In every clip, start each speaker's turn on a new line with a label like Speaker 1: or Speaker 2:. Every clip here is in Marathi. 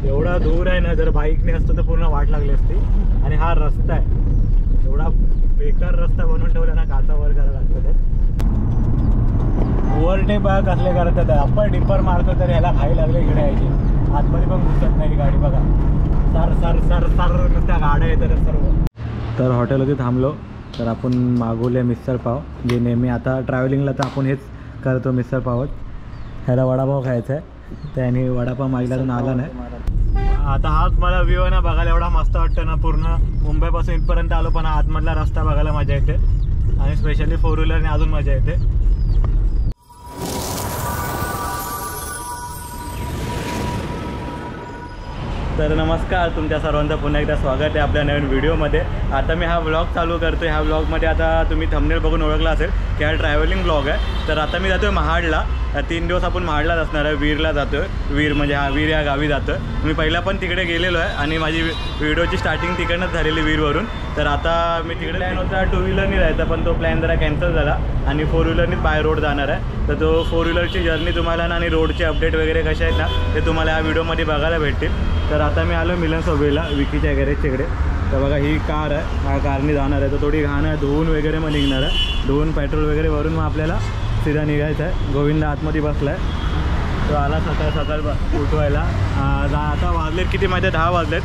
Speaker 1: एवढा दूर आहे ना, जर बाईकने असतं तर पूर्ण वाट लागली असती. आणि हा रस्ता आहे एवढा बेकार रस्ता बनवून ठेवला ना, काचा वर करायला लागतं ते. ओव्हरटेक बघा कसले करतात, अप्पर डिपर मारतो तर ह्याला खाई लागले इकडे यायची. आतमध्ये पण घुसत नाही गाडी बघा, सर सर सर सर नुसत्या गाड्या येतात सर्व. तर हॉटेलमध्ये थांबलो तर आपण मागवले मिसळ पाव, जे नेहमी आता ट्रॅव्हलिंगला तर आपण हेच करतो मिसळ पावच. ह्याला वडापाव खायचा आहे, त्याने वडापाव मागला तर आला नाही. आता हाच मला व्ह्यू आहे ना बघायला एवढा मस्त वाटतं ना. पूर्ण मुंबईपासून इथपर्यंत आलो, पण आतमधला रस्ता बघायला मजा येते. आणि स्पेशली 4 व्हीलरने अजून मजा येते. तर नमस्कार, तुमच्या सर्वांचं पुन्हा एकदा स्वागत आहे आपल्या नवीन व्हिडिओमध्ये. आता मी हा व्लॉग चालू करतो आहे. ह्या व्लॉगमध्ये आता तुम्ही थंबनेल बघून ओळखला असेल की हा ट्रॅव्हलिंग व्लॉग आहे. तर आता मी जातो आहे महाडला. 3 दिवस आपण महाडलाच असणार आहे. वीरला जातो आहे. वीर म्हणजे हा वीर या गावी जातो आहे. मी पहिला पण तिकडे गेलेलो आहे आणि माझी व्हिडिओची स्टार्टिंग तिकडनंच झालेली वीरवरून. तर आता मी तिकडे प्लॅन होता 2 व्हीलरनी जायचा, पण तो प्लॅन जरा कॅन्सल झाला आणि 4 व्हीलरनीच बाय रोड जाणार आहे. तर तो 4 व्हीलरची जर्नी तुम्हाला ना आणि रोडचे अपडेट वगैरे कसे आहेत ना ते तुम्हाला या व्हिडिओमध्ये बघायला भेटतील. तर आता मी आलो मिलन सबवेला विकीच्या गॅरेजच्या इकडे. तर बघा ही कार आहे, हा कारनी जाणार आहे. तर थोडी घाण आहे, धुवून वगैरे मग निघणार आहे. धुवून पेट्रोल वगैरे भरून मग आपल्याला सीधा निघायचं आहे. गोविंद आतमध्ये बसला आहे, तो आला सकाळ उठवायला. आता वाजलेत किती माहिती आहे, 10 वाजलेत.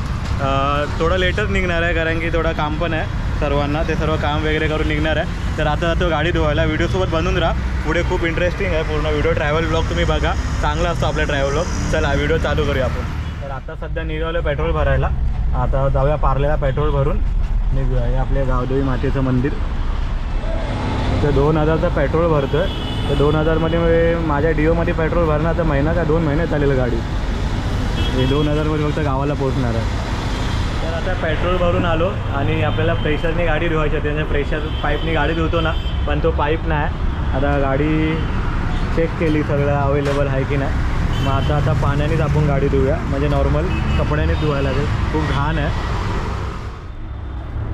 Speaker 1: थोडं लेटच निघणार आहे कारण की थोडं काम पण आहे सर्वांना, ते सर्व काम वगैरे करून निघणार आहे. तर आता जातो गाडी धुवायला. व्हिडिओसोबत बनून राहा, पुढे खूप इंटरेस्टिंग आहे पूर्ण व्हिडिओ. ट्रॅव्हल ब्लॉग तुम्ही बघा, चांगला असतो आपला ट्रॅव्हल ब्लॉग. चला व्हिडिओ चालू करूया आपण. तर आता सध्या निघालो पेट्रोल भरायला. आता जाऊया पार्लेला पेट्रोल भरून निघूया. हे आपले गावदेवी मातेचं मंदिर. तर 2000चं पेट्रोल भरतो आहे. तर 2000मध्ये माझ्या डिओमध्ये पेट्रोल भरणार तर महिना का 2 महिने चालेल गाडी. हे 2000मध्ये फक्त गावाला पोहोचणार आहे. तर आता पेट्रोल भरून आलो आणि आपल्याला प्रेशरने गाडी धुवायची होती. म्हणजे प्रेशर पाईपनी गाडी धुतो ना, पण तो पाईप नाही. आता गाडी चेक केली सगळं अवेलेबल आहे की नाही. मग आता पाण्यानेच आपण गाडी धुऊया, म्हणजे नॉर्मल कपड्यानेच धुवायला लागेल. खूप घाण आहे.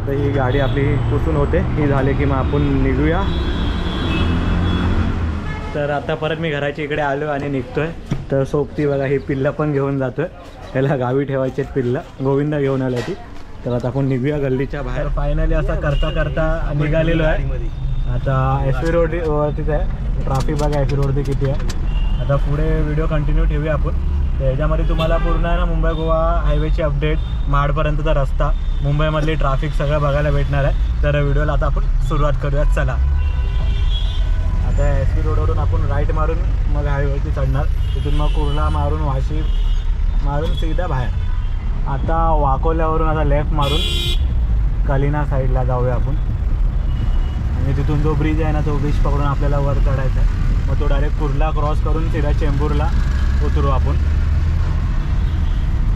Speaker 1: तर ही गाडी आपली पुसून होते, ही झाली की मग आपण निघूया. तर आता परत मी घराच्या इकडे आलो आणि निघतो आहे. तर सोबती बघा ही पिल्लं पण घेऊन जातो आहे. ह्याला गावी ठेवायचे आहेत पिल्लं, गोविंदा घेऊन आल्या ती. तर आता आपण निघूया गल्लीच्या बाहेर. फायनली असं करता करता निघालेलो आहे. आता एस.व्ही. रोडवरतीच आहे. ट्रॅफिक बघा एस.व्ही. रोडवरती किती आहे. आता पुढे व्हिडिओ कंटिन्यू ठेवूया आपण. तर ह्याच्यामध्ये तुम्हाला पूर्ण आहे ना मुंबई गोवा हायवेची अपडेट, महाडपर्यंतचा रस्ता, मुंबईमधली ट्रॅफिक सगळं बघायला भेटणार आहे. तर व्हिडिओला आता आपण सुरुवात करूयात. चला आता एस.व्ही. रोडवरून आपण राईट मारून मग हायवेवरती चढणार. तिथून मग कुर्ला मारून वाशी मारून सीधा बाहेर. आता वाकोल्यावरून आता लेफ्ट मारून कलिना साईडला जाऊया आपण. आणि तिथून जो ब्रिज आहे ना तो ब्रिज पकडून आपल्याला वर चढायचा आहे. मग तो डायरेक्ट कुर्ला क्रॉस करून सीधा चेंबूरला उतरू आपण.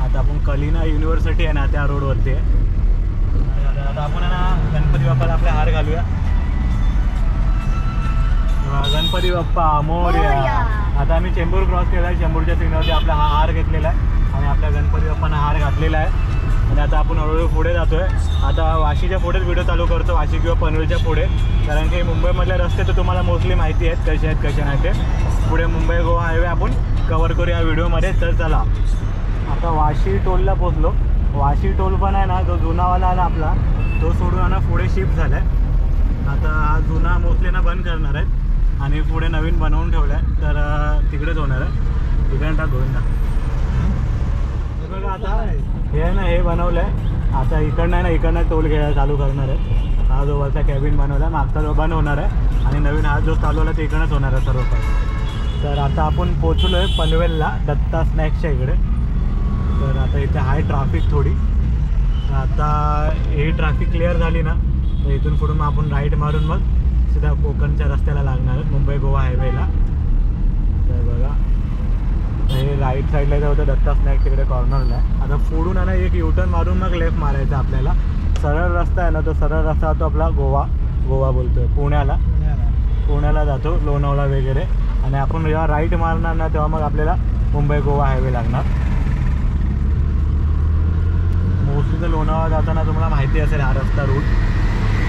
Speaker 1: आता आपण कलिना युनिव्हर्सिटी आहे ना त्या रोडवरती आहे. आता आपण ना गणपती बाप्पाला आपले हार घालूया. गणपती बाप्पा मोरया. आता आम्ही चेंबूर क्रॉस केला आहे. चेंबूरच्या सिग्नलवरती आपला हा हार घेतलेला आहे आणि आपल्या गणपती बाप्पांना हार घातलेला आहे. आणि आता आपण हळूहळू पुढे जातो आहे. आता वाशीच्या पुढेच व्हिडिओ चालू करतो, वाशी किंवा पनवेलच्या पुढे. कारण की मुंबईमधले रस्ते तर तुम्हाला मोस्टली माहिती आहेत कसे आहेत कसे नाही ते. पुढे मुंबई गोवा हायवे आपण कवर करू या व्हिडिओमध्ये. तर चला आता वाशी टोलला पोचलो. वाशी टोल पण आहे ना जो जुनावाला आला आपला तो सोडून ना पुढे शिफ्ट झाला आहे. आता हा जुना मोस्टली ना बंद करणार आहेत आणि पुढे नवीन बनवून ठेवलं आहे. तर तिकडेच होणार आहे. तिकडे टाक गोविंदा. बघा आता हे आहे ना हे बनवलं आहे. आता इकडनं आहे ना इकडनं टोल घ्यायला चालू करणार आहे. हा जो वरचा कॅबिन बनवला आहे मागचा जो बंद होणार आहे आणि नवीन हा जो चालू आहे ते इकडनंच होणार आहे सर्व काही. तर आता आपण पोचलो आहे पनवेलला दत्ता स्नॅक्सच्या इकडे. तर आता इथे आहे ट्रॅफिक थोडी. तर आता ही ट्रॅफिक क्लिअर झाली ना तर इथून पुढून मग आपण राईट मारून मग सीधा कोकणच्या रस्त्याला लागणार आहे मुंबई गोवा हायवेला. तर बघा हे राईट साईडला जे होतं दत्ता स्नॅक्स तिकडे कॉर्नरला आहे. आता पुढून आहे ना एक युटर्न मारून मग लेफ्ट मारायचं आपल्याला. सरळ रस्ता आहे ना तो सरळ रस्ता तो आपला गोवा बोलतो आहे पुण्याला जातो लोणावळा वगैरे. आणि आपण जेव्हा राईट मारणार ना तेव्हा मग आपल्याला मुंबई गोवा हायवे लागणार. मोस्टली तर लोणावळा जाताना तुम्हाला माहिती असेल हा रस्ता रूट.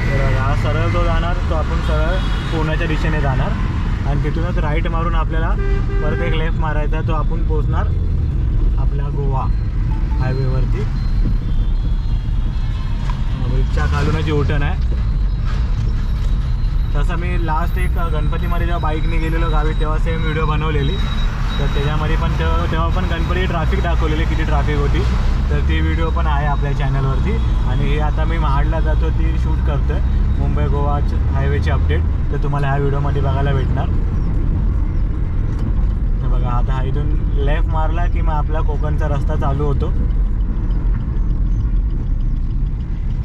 Speaker 1: तर हा सरळ जो जाणार तो आपण सरळ पुण्याच्या दिशेने जाणार आणि तिथूनच राईट मारून आपल्याला परत एक लेफ्ट मारायचा. तो आपण पोचणार आपला गोवा हायवेवरती. ब्रिजच्या खालूनच U-टर्न आहे. तसं मी लास्ट एक गणपतीमध्ये जेव्हा बाईकने गेलेलो गावी तेव्हा सेम व्हिडिओ बनवलेली. तर त्याच्यामध्ये पण तेव्हा पण गणपती ट्रॅफिक दाखवलेली, किती ट्रॅफिक होती. तर ती व्हिडिओ पण आहे आपल्या चॅनलवरती. आणि हे आता मी महाडला जातो ती शूट करतो आहे मुंबई गोवा हायवेची अपडेट. तर तुम्हाला ह्या व्हिडिओमध्ये बघायला भेटणार. तर बघा आता हा इथून लेफ्ट मारला की मग आपला कोकणचा रस्ता चालू होतो.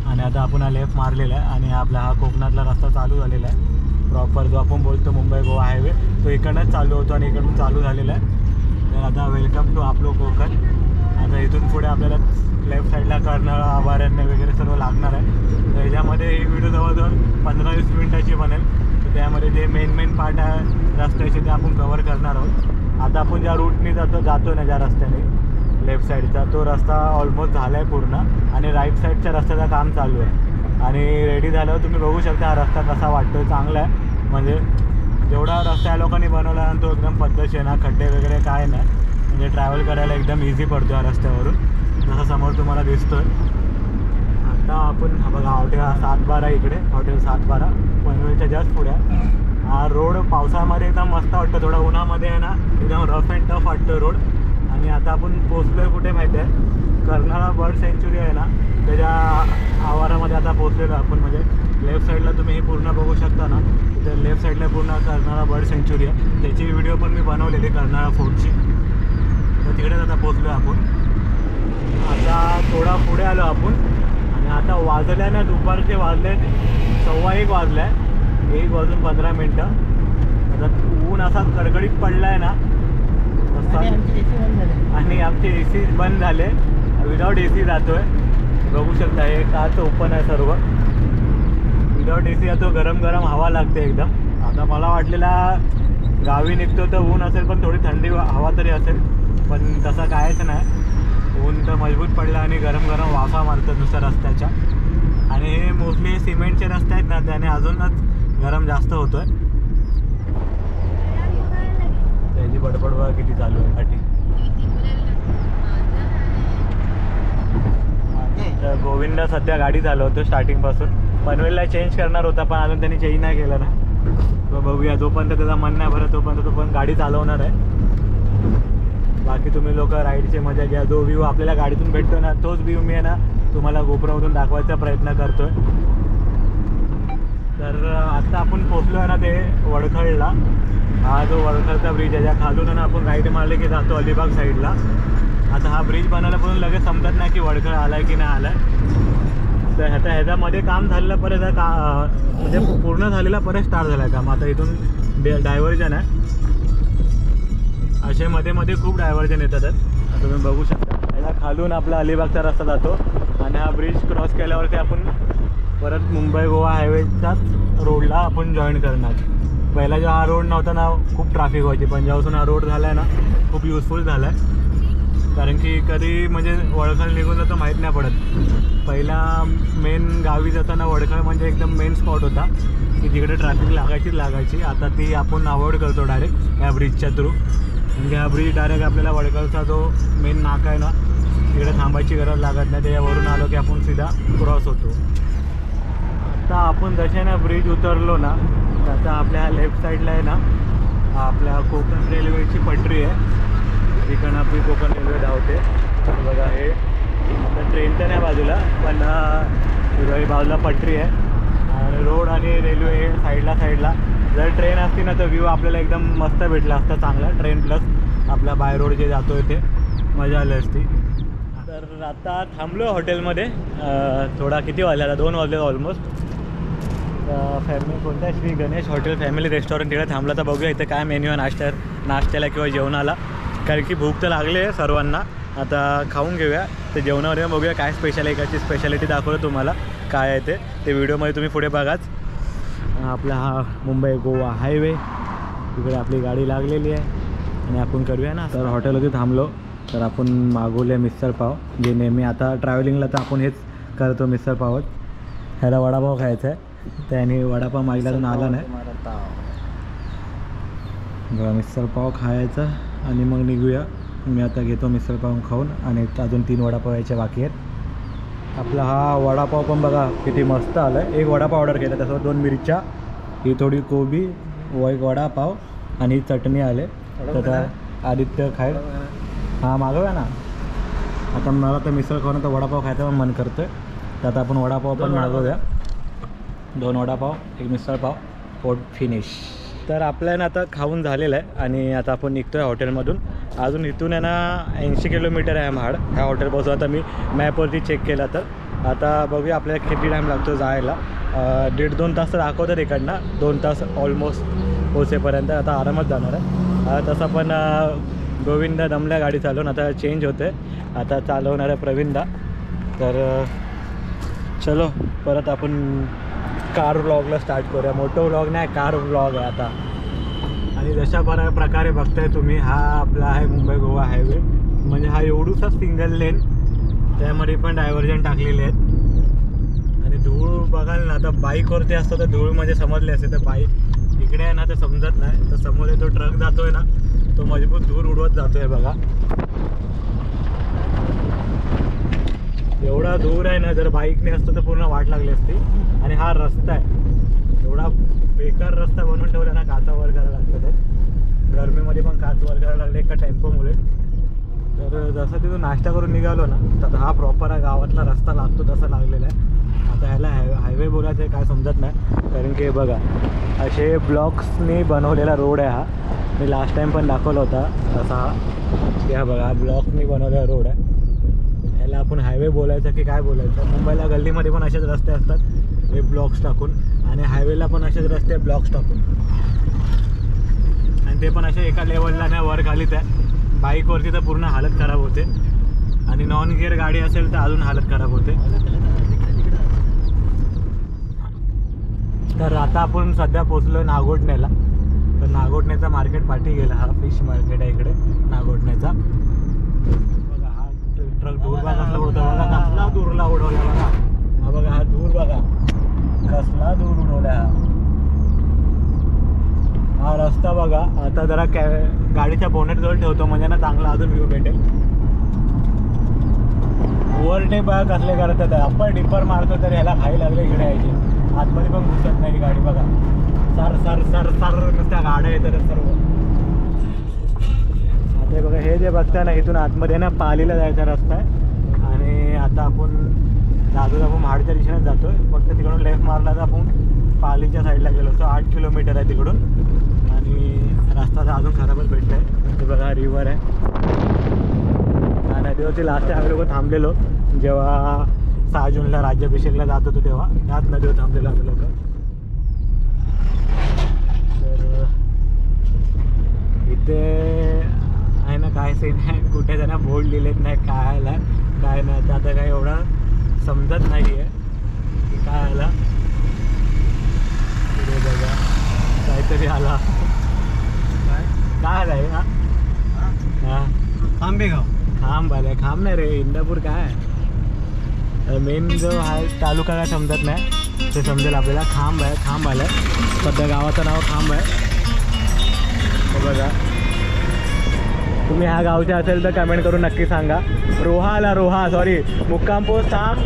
Speaker 1: आणि आता आपण हा लेफ्ट मारलेला आहे आणि आपला हा कोकणातला रस्ता चालू झालेला आहे. प्रॉपर जो आपण बोलतो मुंबई गोवा हायवे तो इकडनंच चालू होतो आणि इकडून चालू झालेला आहे. तर आता वेलकम टू आपलं कोकण. आता इथून पुढे आपल्याला लेफ्ट साईडला कर्नाळा अभयारण्य वगैरे सर्व लागणार आहे. तर ह्याच्यामध्ये ही व्हिडिओ जवळजवळ 15-20 मिनिटाची बनेल. तर त्यामध्ये जे मेन पार्ट आहे रस्त्याचे ते आपण कवर करणार आहोत. आता आपण ज्या रूटने जातो ना ज्या रस्त्याने लेफ्ट साईडचा तो रस्ता ऑलमोस्ट झाला आहे पूर्ण आणि राईट साईडच्या रस्त्याचं काम चालू आहे. आणि रेडी झाल्यावर तुम्ही बघू शकता हा रस्ता कसा वाटतो. चांगला आहे, म्हणजे जेवढा रस्ता या लोकांनी बनवला आहे तो एकदम पद्धतशीर ना, खड्डे वगैरे काय नाही, म्हणजे ट्रॅव्हल करायला एकदम इझी पडतो या रस्त्यावरून जसं समोर तुम्हाला दिसतोय. आता आपण बघा हॉटेल 712 इकडे, हॉटेल 712 पनवेलच्या जस्ट पुढे. हा रोड पावसाळ्यामध्ये एकदम मस्त वाटतं, थोडा उन्हामध्ये आहे ना एकदम रफ अँड टफ वाटतं रोड. आणि आता आपण पोचलो आहे कुठे माहिती आहे, कर्नाळा बर्ड सेंच्युरी आहे ना त्याच्या आवारामध्ये आता पोचलेलो आपण. म्हणजे लेफ्ट साईडला तुम्ही हे पूर्ण बघू शकता ना, तिथे लेफ्ट साईडला पूर्ण कर्नाळा बर्ड सेंच्युरी आहे. त्याची व्हिडिओ पण मी बनवलेली कर्नाळा फोर्टची. तर तिकडेच आता पोचलो आपण. आता थोडा पुढे आलो आपण आणि आता वाजले आहे ना दुपारचे वाजले 1:15 वाजले आहे, 1:15. आता ऊन असा कडकडीत पडला आहे ना आणि आमचे AC बंद झाले, विदाऊट AC जातो आहे. बघू शकता हे काच ओपन आहे सर्व, विदाऊट AC जातो. गरम गरम हवा लागते एकदम. आता मला वाटलेला गावी निघतो तर ऊन असेल पण थोडी थंडी हवा तरी असेल, पण तसं कायच नाही. ऊन तर मजबूत पडला आणि गरम गरम वाफा मारतात नुसत्या रस्त्याच्या. आणि हे मोस्टली सिमेंटचे रस्ते आहेत ना त्याने अजूनच गरम जास्त होतो आहे. त्याची बडबड बघा किती चालू आहे काठी. तर गोविंद सध्या गाडी चालवतो स्टार्टिंगपासून. पनवेलला चेंज करणार होता पण अजून त्यांनी चेंज नाही केलं ना. तो बघूया, जोपर्यंत त्याचा मन नाही भरत तोपर्यंत तो पण गाडी चालवणार आहे. बाकी तुम्ही लोक राईडची मजा घ्या. जो व्ह्यू आपल्याला गाडीतून भेटतो ना तोच व्ह्यू मी आहे ना तुम्हाला गोप्रोमधून दाखवायचा प्रयत्न करतो आहे. तर आता आपण पोचलो आहे ना ते वडखळला. हा जो वडखळचा ब्रिज आहे, ज्या खालून ना आपण राईट मारले की जातो अलिबाग साईडला. आता हा ब्रिज बनायलापासून लगेच समजत नाही की वडखळ आला आहे की नाही आला आहे. तर आता ह्याच्यामध्ये काम झालेलं परत म्हणजे पूर्ण झालेला परत स्टार्ट झाला आहे काम. आता इथून डायव्हर्जन आहे, असे मध्ये मध्ये खूप डायव्हर्जन येतात. आता तुम्ही बघू शकता ह्याला खालून आपला अलिबागचा रस्ता जातो आणि हा ब्रिज क्रॉस केल्यावरती आपण परत मुंबई गोवा हायवेच्याच रोडला आपण जॉईन करणार. पहिला जेव्हा हा रोड नव्हता ना खूप ट्रॅफिक व्हायची, पण जेव्हापासून हा रोड झाला आहे ना खूप युजफुल झाला आहे. कारण की कधी म्हणजे वडखळ निघून जातं माहीत नाही पडत. पहिला मेन गावी जाताना वडखळ म्हणजे एकदम मेन स्पॉट होता की जिकडे ट्रॅफिक लागायची. आता ती आपण अवॉइड करतो डायरेक्ट या ब्रिजच्या थ्रू. म्हणजे हा ब्रिज डायरेक्ट आपल्याला वडखळचा जो मेन नाका आहे ना तिकडे थांबायची गरज लागत नाही. त्याच्यावरून आलो की आपण सीधा क्रॉस होतो. आता आपण जसे ना ब्रिज उतरलो ना तर आता आपल्या लेफ्ट साईडला आहे ना आपल्या कोकण रेल्वेची पटरी आहे, तिकडनं आपली कोकण रेल्वे धावते. बघा हे आता ट्रेन तर नाही बाजूला पण बाजूला पटरी आहे आणि रोड आणि रेल्वे हे साईडला. जर ट्रेन असती ना तर व्ह्यू आपल्याला एकदम मस्त भेटला असता चांगला. ट्रेन प्लस आपला बाय रोड जे जातो आहे ते मजा आली असती. तर आता थांबलो हॉटेलमध्ये. थोडा किती वाजला, 2 वाजले ऑलमोस्ट. फॅमिली कोणत्या Shri Ganesh hotel family restaurant तिकडे थांबला. तर बघूया इथं काय मेन्यू आहे नाश्त्याला किंवा जेवणाला, कारण की भूक तर लागली आहे सर्वांना. आता खाऊन घेऊया. तर जेवणावर बघूया काय स्पेशल आहे, एकाची स्पेशालिटी दाखवलं तुम्हाला काय आहे ते व्हिडिओमध्ये तुम्ही पुढे बघाच. आपला हा मुंबई गोवा हायवे, तिकडे आपली गाडी लागलेली आहे आणि आपण करूया ना. तर हॉटेलमध्ये थांबलो तर आपण मागवले मिसळ पाव, जे नेहमी आता ट्रॅव्हलिंगला तर आपण हेच करतो मिसळ पावच. ह्याला वडापाव खायचा आहे, त्याने वडापाव मागला तर आला नाही. बघा मिसळ पाव खायचा आणि मग निघूया मी आता घेतो मिसळपाव खाऊन आणि अजून 3 वडापाव यायचे बाकी आहेत. आपला हा वडापाव पण बघा किती मस्त आला आहे. एक वडापाव ऑर्डर केला, त्यासोबत 2 मिरच्या, ही थोडी कोबी, एक वडापाव आणि ही चटणी आले. तर आदित्य खाईल. हां मागवूया ना. आता मला तर मिसळ खाऊन तर वडापाव खायचं पण मन करतं आहे. तर आता आपण वडापाव पण मागवूया. 2 वडापाव, 1 मिसळपाव, पोट फिनिश. तर आपल्याला आता खाऊन झालेलं आहे आणि आता आपण निघतो आहे हॉटेलमधून. अजून इथून आहे ना 80 किलोमीटर आहे महाड. ह्या हॉटेलपासून आता मी मॅपवरती चेक केला तर. आता बघूया आपल्याला किती टाईम लागतो जायला. 1.5-2 तास तर दाखवतात इकडनं. 2 तास ऑलमोस्ट पोचेपर्यंत आता आरामात जाणार आहे. तसं पण गोविंदा दमल्या गाडी चालवून. आता चेंज होते, आता चालवणार आहे प्रवीणदा. तर चलो परत आपण कार व्लॉगला स्टार्ट करूया. मोठं व्लॉग नाही, कार व्लॉग आहे आता. आणि जशा प्रकारे बघताय तुम्ही, हा आपला आहे मुंबई गोवा हायवे. म्हणजे हा एवढूसा सिंगल लेन, त्यामध्ये पण डायव्हर्जन टाकलेले आहेत. आणि धूळ बघाल ना, आता बाईकवरती असतं तर धूळ म्हणजे समजले असते, तर बाईक इकडे आहे ना तर समजत नाही. तर समोर तो ट्रक जातोय ना, तो मजबूत धूळ उडवत जातोय बघा. एवढा दूर आहे ना, जर बाईकने असतं तर पूर्ण वाट लागली असती. आणि हा रस्ता आहे, एवढा बेकार रस्ता बनवून ठेवला ना, काचा वर करायला लागतं. तर गरमीमध्ये पण काच वर करायला लागले एका टेम्पोमुळे. तर जसं तिथून नाश्ता करून निघालो ना, तर हा प्रॉपर गावातला रस्ता लागतो तसा लागलेला आहे. आता ह्याला हायवे बोलायचं आहे काय समजत नाही, कारण की बघा असे ब्लॉक्सने बनवलेला रोड आहे हा. मी लास्ट टाईम पण दाखवला होता तसा हा. की हा बघा, हा ब्लॉक्सने बनवलेला रोड आहे. ह्याला आपण हायवे बोलायचं की काय बोलायचं. मुंबईला गल्लीमध्ये पण असेच रस्ते असतात, हे ब्लॉक्स टाकून. आणि हायवेला पण असेच रस्ते ब्लॉक्स टाकून. आणि ते पण असे एका लेवलला नाही, वर खालीच आहे. बाईकवरती तर पूर्ण हालत खराब होते. आणि नॉन गिअर गाडी असेल तर अजून हालत खराब होते. तर आता आपण सध्या पोचलो नागोठण्याला. तर नागोठण्याचा मार्केट पाठी गेला. हा फिश मार्केट आहे इकडे नागोठण्याचा. बघा हा ट्रक धूर बघा कसला उडतो बघा, कसला धूरला उडवला बघा. हा बघा हा धूर बघा, कसला धूर उडवला हा रस्ता बघा. आता जरा गाडीच्या बोनेटजवळ ठेवतो म्हणजे ना चांगला अजून व्ह्यू भेटेल. ओव्हरटेक बघा कसले करत आहेत. आपण डिपर मारतो तर ह्याला खाई लागले इकडे यायचे. आतमध्ये पण घुसत नाही गाडी बघा. सर सर सर सर नुसत्या गाड्या येतात सर्व. आता बघा हे जे बघताय ना, इथून आतमध्ये ना पालीला जायचा रस्ता आहे. आणि आता आपण महाडच्या दिशेने जातोय. फक्त तिकडून लेफ्ट मारला तर आपण पालीच्या साईडला गेलो. तो 8 किलोमीटर आहे तिकडून. आणि रस्ता तर अजून खराबच भेटला आहे. ते बघा रिव्हर आहे. आणि नदीवरती लास्ट आम्ही लोक थांबलेलो जेव्हा 6 जूनला राज्याभिषेकला जात होतो, तेव्हा त्याच नदीवर थांबलेलो आम्ही लोक. तर इथे आहे ना काय सीन आहे, कुठे त्यांना बोर्ड लिहिलेत नाही काय आला काय नाही. तर आता काय एवढं समजत नाही आहे की काय आला. पुढे बघा काहीतरी आला. काय आला आहे हा? हां आंबेगाव. खांब आलाय. खांब नाही रे, इंदापूर काय आहे. मेन जो आहे तालुका काय समजत नाही, ते समजेल आपल्याला. खांब आहे, खांब आलाय. सध्या गावाचं नाव खांब आहे. बघा तुम्ही ह्या गावचे असेल तर कमेंट करून नक्की सांगा. रोहा आला, रोहा सॉरी, मुक्काम पोस्ट खांब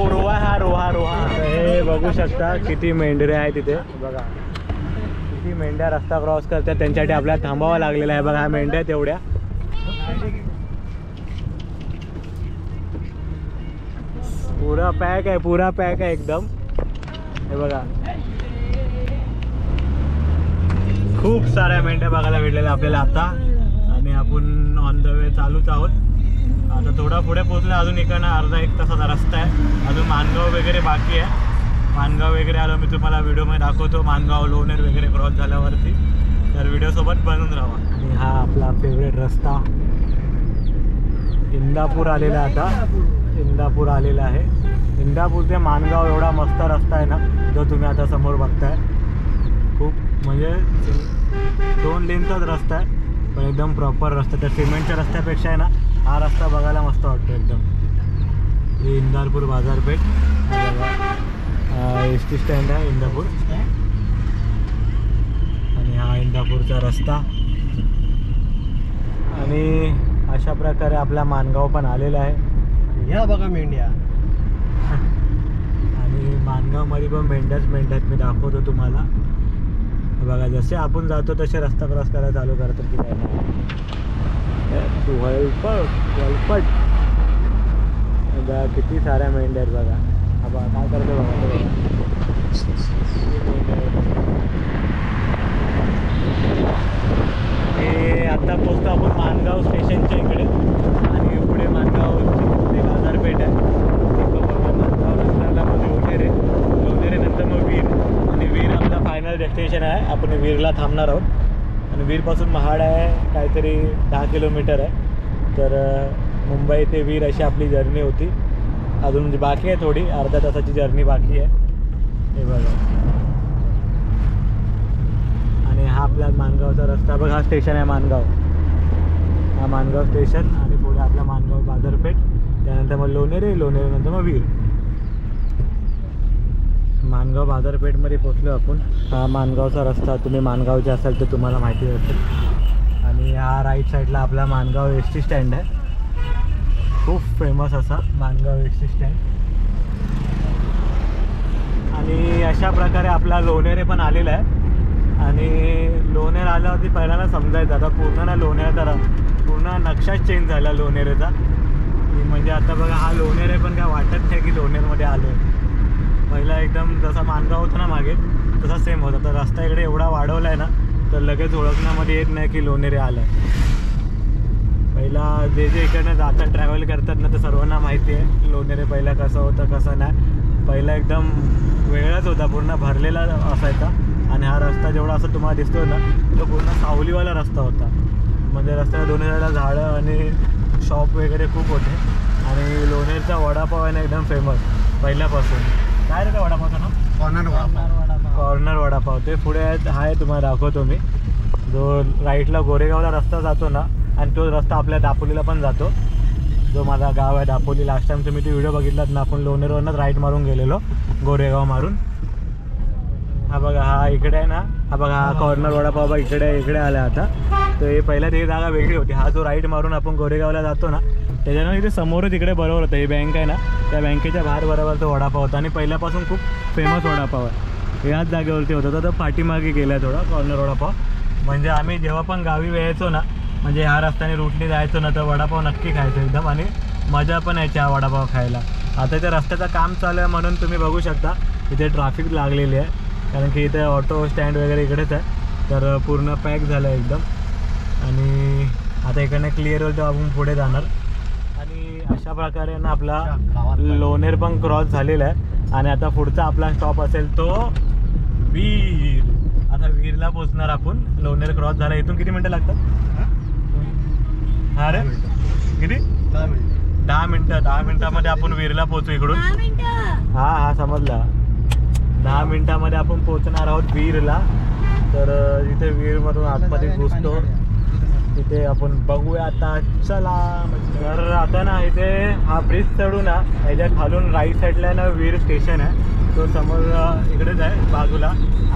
Speaker 1: रोहा. हा रोहा रोहा. हे बघू शकता किती मेंढरे आहे तिथे. बघा किती मेंढ्या रस्ता क्रॉस करतात, त्यांच्यासाठी आपल्याला थांबावं लागलेलं आहे. बघा ह्या मेंढ्या तेवढ्या. पुरा पॅक आहे, पुरा पॅक आहे एकदम. हे बघा खूप साऱ्या मेंढ्या बघायला भेटलेल्या आपल्याला आता. आणि आपण ऑन द वे चालूच आहोत. आता थोडा पुढे पोहोचलो. अजून इकडनं अर्धा 1 तासाचा रस्ता आहे. अजून मानगाव वगैरे बाकी आहे. मानगाव वगैरे आलो मी तुम्हाला व्हिडिओमध्ये दाखवतो. मानगाव लोणेर वगैरे क्रॉस झाल्यावरती. तर व्हिडिओसोबत बनून राहा. आणि हा आपला फेवरेट रस्ता इंदापूर आलेला आहे. आता इंदापूर आलेला आहे. इंदापूर ते मानगाव एवढा मस्त रस्ता आहे ना, जो तुम्ही आता समोर बघताय. खूप म्हणजे 2 लेनचाच रस्ता आहे, पण एकदम प्रॉपर रस्ता. त्या सिमेंटच्या रस्त्यापेक्षा आहे ना हा रस्ता बघायला मस्त वाटतो एकदम. हे इंदापूर बाजारपेठ, एस टी स्टँड आहे इंदापूर. आणि हा इंदापूरचा रस्ता. आणि अशा प्रकारे आपला माणगाव पण आलेला आहे.
Speaker 2: या बघा मेंढ्या.
Speaker 1: आणि माणगावमध्ये पण मेंढ्याच मी दाखवतो तुम्हाला. बघा जसे आपण जातो तसे रस्ता क्रॉस करायला चालू करतात की काय तू वळपट. बघा किती साऱ्या मेंढ्या आहेत बघा. हा बघा काय करतो बघा. हे आता पोचतो आपण माणगाव स्टेशनच्या इकडे. आणि पुढे माणगाव बाजारपेठ आहे. माणगाव नंतरला मग लोणेरे नंतर मग वीर. आणि वीर आपला फायनल डेस्टिनेशन आहे. आपण वीरला थांबणार आहोत. आणि वीरपासून महाड आहे काहीतरी 10 किलोमीटर आहे. तर मुंबई ते वीर अशी आपली जर्नी होती. अजून म्हणजे बाकी आहे थोडी, अर्ध्या तासाची जर्नी बाकी आहे. हे बघा. आणि हा आपला माणगावचा रस्ता बघा. हा स्टेशन आहे माणगाव. हा माणगाव स्टेशन. आणि पुढे आपला माणगाव बाजारपेठ. त्यानंतर मग लोणेरे नंतर मग वीर. माणगाव बाजारपेठमध्ये पोचलो आपण. हा माणगावचा रस्ता. तुम्ही माणगावचे असाल तर तुम्हाला माहिती असेल. आणि हा राईट साईडला आपला माणगाव एस टी स्टँड आहे. खूप फेमस असा माणगाव एस टी स्टँड. आणि अशा प्रकारे आपला लोणेरे पण आलेला आहे. आणि लोणेर आल्यावरती पहिल्यांदा समजायचं आता पूर्ण ना लोणेरचा पूर्ण नक्षाच चेंज झाला लोणेरेचा. म्हणजे आता बघा हा लोणेरे पण काय वाटत नाही की लोणेरमध्ये आलो आहे. पहिला एकदम जसा माणगाव होता ना मागे तसा सेम होता. तर रस्ता इकडे एवढा वाढवला आहे ना तर लगेच ओळखण्यामध्ये येत नाही की लोणेरे आलं आहे. पहिला जे इकडनं जातात ट्रॅव्हल करतात ना तर सर्वांना माहिती आहे लोणेरे पहिला कसं होतं कसं नाही. पहिला एकदम वेगळाच होता, पूर्ण भरलेला असायचा. आणि हा रस्ता जेवढा असं तुम्हाला दिसतो ना तो पूर्ण सावलीवाला रस्ता होता. म्हणजे रस्त्याला दोन्ही साईडला झाडं आणि शॉप वगैरे खूप होते. आणि लोणेरचा वडापाव आहे ना एकदम फेमस पहिल्यापासून. काय रे का वडापावचं ना? कॉर्नर वडापाव. ते पुढे आहे तुम्हाला दाखवतो मी. जो राईटला गोरेगावला रस्ता जातो ना आणि तो रस्ता आपल्या दापोलीला पण जातो. जो माझा गाव आहे दापोली. लास्ट टाइम तुम्ही तो व्हिडिओ बघितलात ना, आपण लोणेरवरनंच राईट मारून गेलेलो गोरेगाव मारून. हा बघा हा इकडे आहे ना. हा बघा हा कॉर्नर वडापाव बघा इकडे आला आता. तर हे पहिल्या ती जागा वेगळी होती. हा जो राईट मारून आपण गोरेगावला जातो ना त्याच्यानं इथे समोरच इकडे बरोबर होतं. ही बँक आहे ना त्या बँकेच्या बाहेर बरोबर तो वडापाव होता. आणि पहिल्यापासून खूप फेमस वडापाव आहे. याच जागेवरती होता. तर पाठीमागे गेला थोडा कॉर्नर वडापाव. म्हणजे आम्ही जेव्हा पण गावी यायचो ना म्हणजे ह्या रस्त्याने रूटने जायचो ना तर वडापाव नक्की खायचो एकदम. आणि मजा पण यायची हा वडापाव खायला. आता त्या रस्त्याचं काम चालू आहे म्हणून तुम्ही बघू शकता इथे ट्रॅफिक लागलेली आहे. कारण की इथे ऑटो स्टँड वगैरे इकडेच आहे. तर पूर्ण पॅक झालं आहे एकदम. आणि आता इकडनं क्लिअर होईल तर आपण पुढे जाणार. आणि अशा प्रकारे ना आपला लोणेर पण क्रॉस झालेला आहे. आणि आता पुढचा आपला स्टॉप असेल तो वीर. आता वीरला पोचणार आपण. लोणेर क्रॉस झाला. इथून किती मिनटं लागतात? हा रे किती? 10 मिनटं. 10 मिनटामध्ये आपण वीरला पोचू इकडून. हा समजला. 10 मिनटामध्ये आपण पोचणार आहोत वीरला. तर इथे वीरमधून आतमध्ये घुसतो. तिथे आपण बघूया आता. चला. तर आता ना इथे हा ब्रिज चढू ना ह्याच्या खालून राईट साईडला ना वीर स्टेशन आहे. तो समोर इकडेच आहे बाजूला.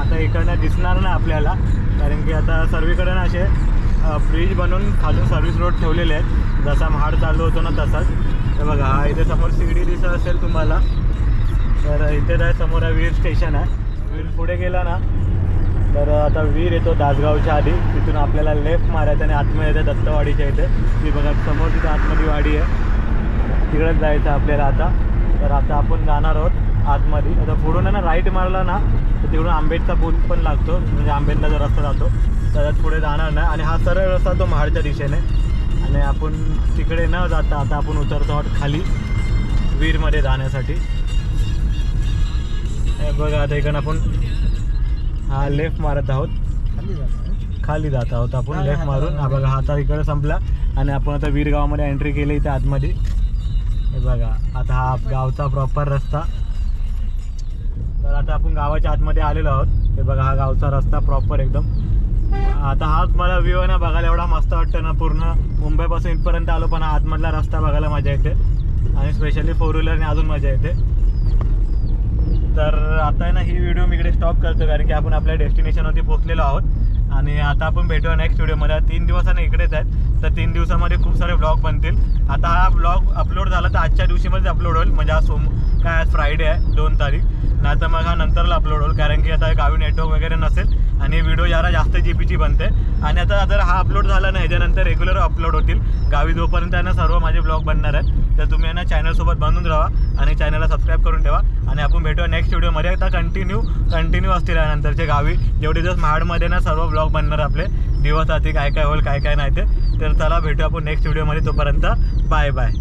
Speaker 1: आता इकडनं दिसणार ना आपल्याला कारण की आता सर्वीकडे ना असे ब्रिज बनवून खालून सर्व्हिस रोड ठेवलेले आहेत. जसा महाड चालू होतो ना तसाच. तर बघा हा इथे समोर सीडी दिसत असेल तुम्हाला. तर इथे आहे समोर वीर स्टेशन आहे. वीर पुढे गेला ना तर आता वीर येतो दासगावच्या आधी. तिथून आपल्याला लेफ्ट मारायचं आणि आतमध्ये येतं दत्तवाडीच्या इथे. ती बघा समोर तिथे आतमध्ये वाडी आहे. तिकडेच जायचं आपल्याला आता. तर आता आपण जाणार आहोत आतमध्ये. आता पुढून ना राईट मारला ना तर तिकडून आंबेडचा पूल पण लागतो. म्हणजे आंबेडला जो रस्ता जातो त्याच्यात पुढे जाणार नाही. आणि हा सरळ रस्ता तो महाडच्या दिशेने. आणि आपण तिकडे न जाता आता आपण उतरतो आहोत खाली वीरमध्ये जाण्यासाठी. बघा आता इकडून आपण हा लेफ्ट मारत आहोत. खाली जात आहोत आपण लेफ्ट मारून. हा बघा आता इकडे संपला. आणि आपण आता वीर गावामध्ये एंट्री केली इथे आतमध्ये. हे बघा आता हा गावचा प्रॉपर रस्ता. तर आता आपण गावाच्या आतमध्ये आलेलो आहोत. हे बघा हा गावचा रस्ता प्रॉपर एकदम. आता हाच मला व्ह्यू आहे ना बघायला एवढा मस्त वाटतं ना. पूर्ण मुंबईपासून इथपर्यंत आलो पण आतमधला रस्ता बघायला मजा येते. आणि स्पेशली 4 व्हीलरने अजून मजा येते. तर आता आहे ना ही व्हिडिओ मी इकडे स्टॉप करतो कारण की आपण आपल्या डेस्टिनेशनवरती पोहोचलेलो आहोत. आणि आता आपण भेटूया नेक्स्ट व्हिडिओमध्ये. 3 दिवसाने इकडेच आहेत. तर 3 दिवसामध्ये खूप सारे ब्लॉग बनतील. आता हा ब्लॉग अपलोड झाला तर आजच्या दिवशीमध्ये अपलोड होईल, म्हणजे आज काय आज फ्रायडे आहे 2 तारीख, नाही तर मग हा नंतरला अपलोड होईल, कारण की आता गावी नेटवर्क वगैरे नसेल आणि व्हिडिओ जरा जास्त GB ची बनते. आणि आता जर हा अपलोड झाला नाही ह्याच्यानंतर रेग्युलर अपलोड होतील गावी जोपर्यंत आहे ना सर्व माझे ब्लॉग बनणार आहेत. तर तुम्ही आहे ना चॅनलसोबत बनून राहा आणि चॅनलला सबस्क्राईब करून ठेवा. आणि आपण भेटूया नेक्स्ट व्हिडिओमध्ये. आता कंटिन्यू असतील यानंतरचे गावी जेवढे दिवस महाडमध्ये ना सर्व ब्लॉग बनणार आपले दिवस आधी काय काय होईल काय काय नाही ते. तर चला भेटूया आपण नेक्स्ट व्हिडिओमध्ये. तोपर्यंत बाय बाय.